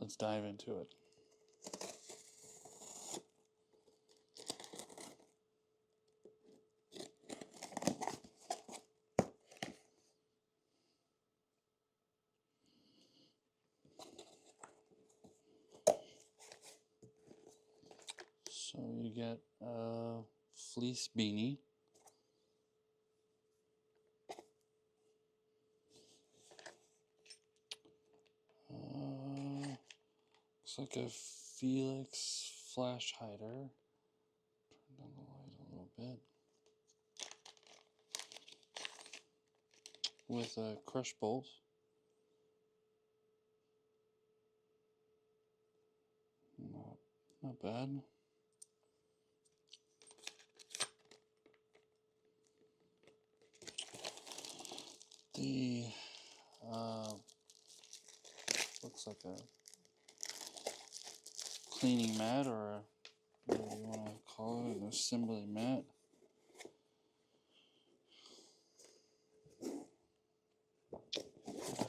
let's dive into it. So you get a fleece beanie. Looks like a Felix flash hider. Turn down the light a little bit. With a crush bolt. Not bad. The looks like a cleaning mat, or whatever you want to call it, an assembly mat.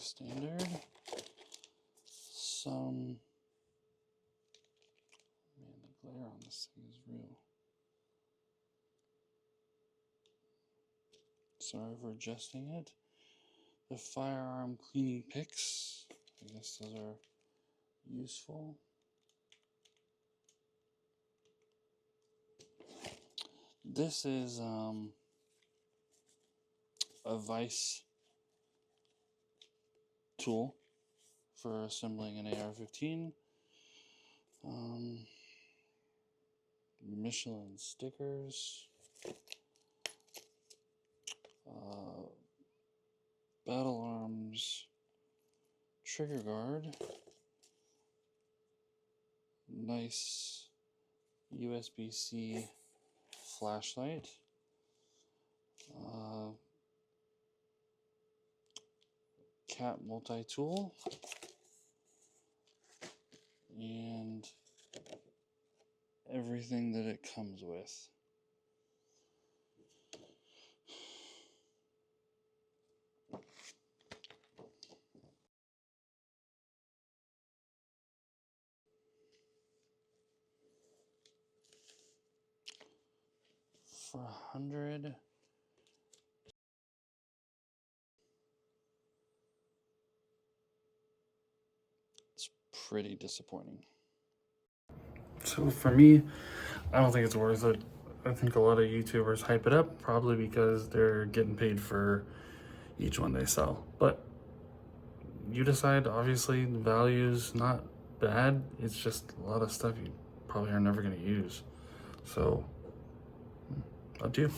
Standard. Some, man, the glare on this thing is real. Sorry for adjusting it. The firearm cleaning picks. I guess those are useful. This is a vise tool for assembling an AR-15. Michelin stickers. Battle Arms trigger guard. Nice USB-C flashlight. Cat multi-tool. And everything that it comes with. For $100, it's pretty disappointing. So for me, I don't think it's worth it. I think a lot of YouTubers hype it up, probably because they're getting paid for each one they sell. But you decide. Obviously, the value's not bad. It's just a lot of stuff you probably are never going to use. So, up to you.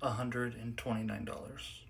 $129.